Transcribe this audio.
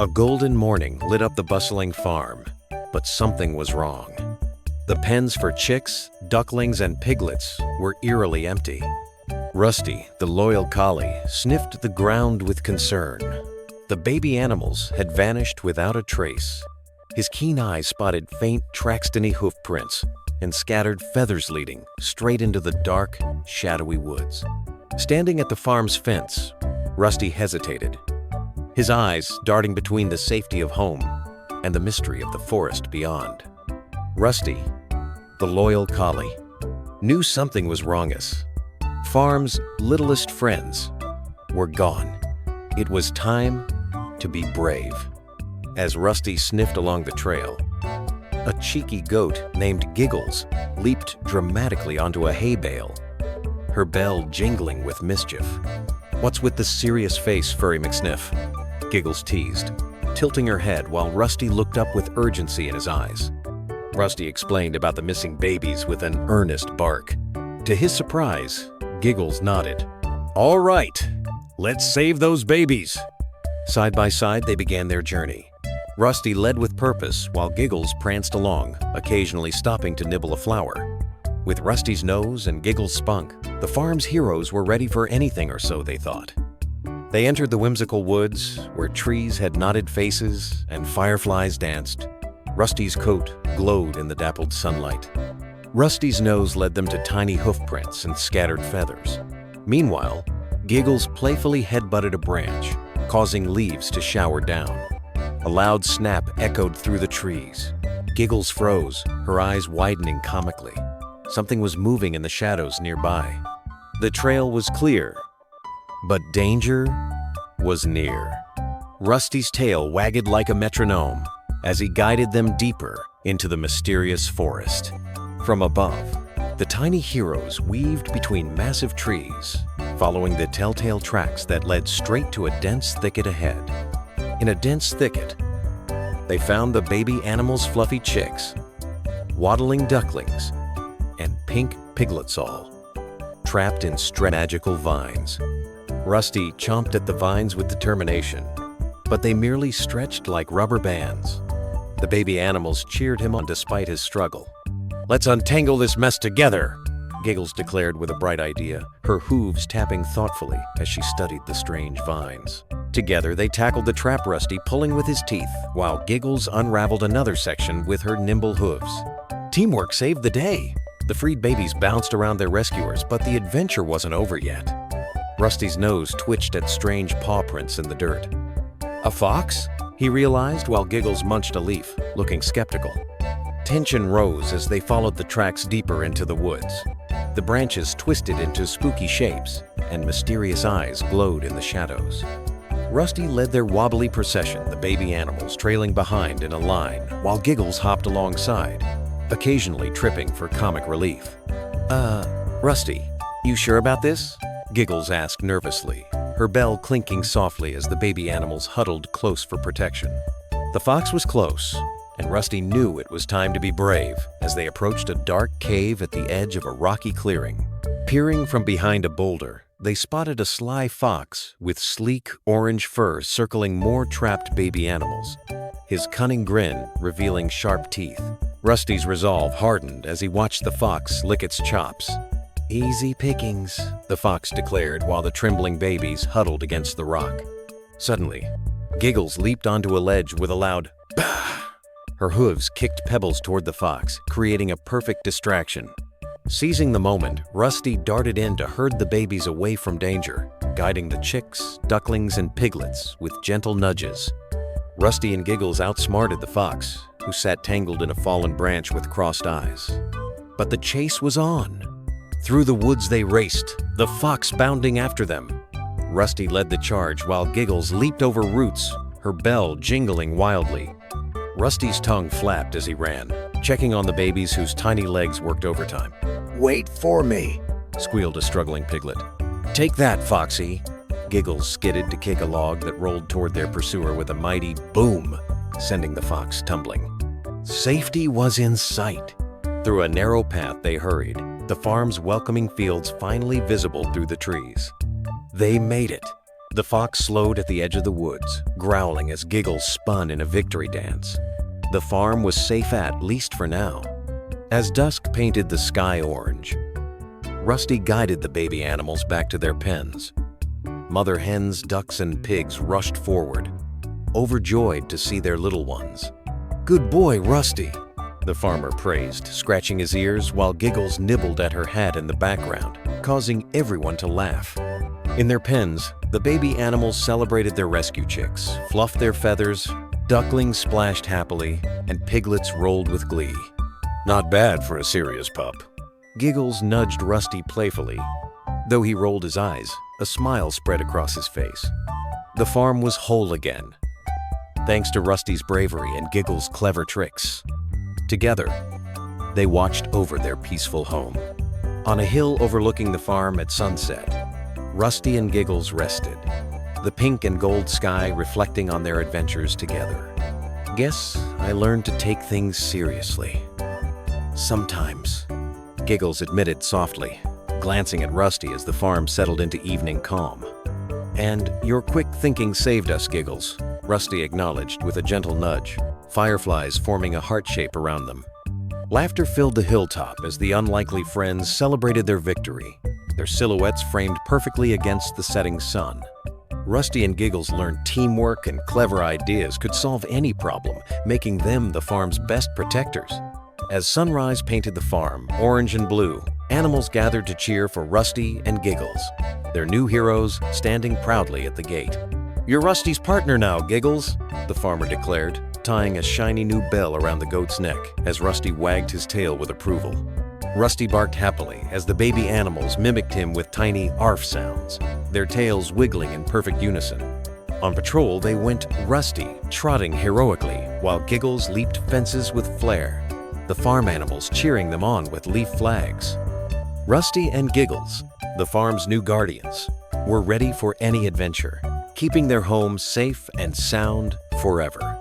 A golden morning lit up the bustling farm, but something was wrong. The pens for chicks, ducklings, and piglets were eerily empty. Rusty, the loyal collie, sniffed the ground with concern. The baby animals had vanished without a trace. His keen eyes spotted faint trackstony hoof prints and scattered feathers leading straight into the dark, shadowy woods. Standing at the farm's fence, Rusty hesitated, his eyes darting between the safety of home and the mystery of the forest beyond. Rusty, the loyal collie, knew something was wrong-us. Farm's littlest friends were gone. It was time to be brave. As Rusty sniffed along the trail, a cheeky goat named Giggles leaped dramatically onto a hay bale, her bell jingling with mischief. "What's with the serious face, Furry McSniff?" Giggles teased, tilting her head while Rusty looked up with urgency in his eyes. Rusty explained about the missing babies with an earnest bark. To his surprise, Giggles nodded. "All right, let's save those babies." Side by side, they began their journey. Rusty led with purpose while Giggles pranced along, occasionally stopping to nibble a flower. With Rusty's nose and Giggles' spunk, the farm's heroes were ready for anything, or so they thought. They entered the whimsical woods, where trees had knotted faces and fireflies danced. Rusty's coat glowed in the dappled sunlight. Rusty's nose led them to tiny hoofprints and scattered feathers. Meanwhile, Giggles playfully headbutted a branch, causing leaves to shower down. A loud snap echoed through the trees. Giggles froze, her eyes widening comically. Something was moving in the shadows nearby. The trail was clear, but danger was near. Rusty's tail wagged like a metronome as he guided them deeper into the mysterious forest. From above, the tiny heroes weaved between massive trees, following the telltale tracks that led straight to a dense thicket ahead. In a dense thicket, they found the baby animals' fluffy chicks, waddling ducklings, and pink piglets, all trapped in magical vines. Rusty chomped at the vines with determination, but they merely stretched like rubber bands. The baby animals cheered him on despite his struggle. "Let's untangle this mess together," Giggles declared with a bright idea, her hooves tapping thoughtfully as she studied the strange vines. Together, they tackled the trap, Rusty pulling with his teeth, while Giggles unraveled another section with her nimble hooves. Teamwork saved the day. The freed babies bounced around their rescuers, but the adventure wasn't over yet. Rusty's nose twitched at strange paw prints in the dirt. "A fox?" he realized while Giggles munched a leaf, looking skeptical. Tension rose as they followed the tracks deeper into the woods. The branches twisted into spooky shapes, and mysterious eyes glowed in the shadows. Rusty led their wobbly procession, the baby animals trailing behind in a line, while Giggles hopped alongside, occasionally tripping for comic relief. Rusty, you sure about this?" Giggles asked nervously, her bell clinking softly as the baby animals huddled close for protection. The fox was close, and Rusty knew it was time to be brave as they approached a dark cave at the edge of a rocky clearing. Peering from behind a boulder, they spotted a sly fox with sleek orange fur circling more trapped baby animals, his cunning grin revealing sharp teeth. Rusty's resolve hardened as he watched the fox lick its chops. "Easy pickings," the fox declared while the trembling babies huddled against the rock. Suddenly, Giggles leaped onto a ledge with a loud "bah!" Her hooves kicked pebbles toward the fox, creating a perfect distraction. Seizing the moment, Rusty darted in to herd the babies away from danger, guiding the chicks, ducklings, and piglets with gentle nudges. Rusty and Giggles outsmarted the fox, who sat tangled in a fallen branch with crossed eyes. But the chase was on. Through the woods they raced, the fox bounding after them. Rusty led the charge while Giggles leaped over roots, her bell jingling wildly. Rusty's tongue flapped as he ran, checking on the babies whose tiny legs worked overtime. "Wait for me," squealed a struggling piglet. "Take that, Foxy." Giggles skidded to kick a log that rolled toward their pursuer with a mighty boom, sending the fox tumbling. Safety was in sight. Through a narrow path they hurried, the farm's welcoming fields finally visible through the trees. They made it. The fox slowed at the edge of the woods, growling as Giggles spun in a victory dance. The farm was safe at least for now. As dusk painted the sky orange, Rusty guided the baby animals back to their pens. Mother hens, ducks, and pigs rushed forward, overjoyed to see their little ones. "Good boy, Rusty," the farmer praised, scratching his ears while Giggles nibbled at her hat in the background, causing everyone to laugh. In their pens, the baby animals celebrated their rescue chicks, fluffed their feathers, ducklings splashed happily, and piglets rolled with glee. "Not bad for a serious pup." Giggles nudged Rusty playfully. Though he rolled his eyes, a smile spread across his face. The farm was whole again, thanks to Rusty's bravery and Giggles' clever tricks. Together, they watched over their peaceful home. On a hill overlooking the farm at sunset, Rusty and Giggles rested, the pink and gold sky reflecting on their adventures together. "Guess I learned to take things seriously. Sometimes," Giggles admitted softly, glancing at Rusty as the farm settled into evening calm. "And your quick thinking saved us, Giggles," Rusty acknowledged with a gentle nudge, fireflies forming a heart shape around them. Laughter filled the hilltop as the unlikely friends celebrated their victory, their silhouettes framed perfectly against the setting sun. Rusty and Giggles learned teamwork and clever ideas could solve any problem, making them the farm's best protectors. As sunrise painted the farm orange and blue, animals gathered to cheer for Rusty and Giggles, their new heroes standing proudly at the gate. "You're Rusty's partner now, Giggles," the farmer declared, tying a shiny new bell around the goat's neck as Rusty wagged his tail with approval. Rusty barked happily as the baby animals mimicked him with tiny arf sounds, their tails wiggling in perfect unison. On patrol, they went Rusty, trotting heroically, while Giggles leaped fences with flair, the farm animals cheering them on with leaf flags. Rusty and Giggles, the farm's new guardians, were ready for any adventure, keeping their home safe and sound forever.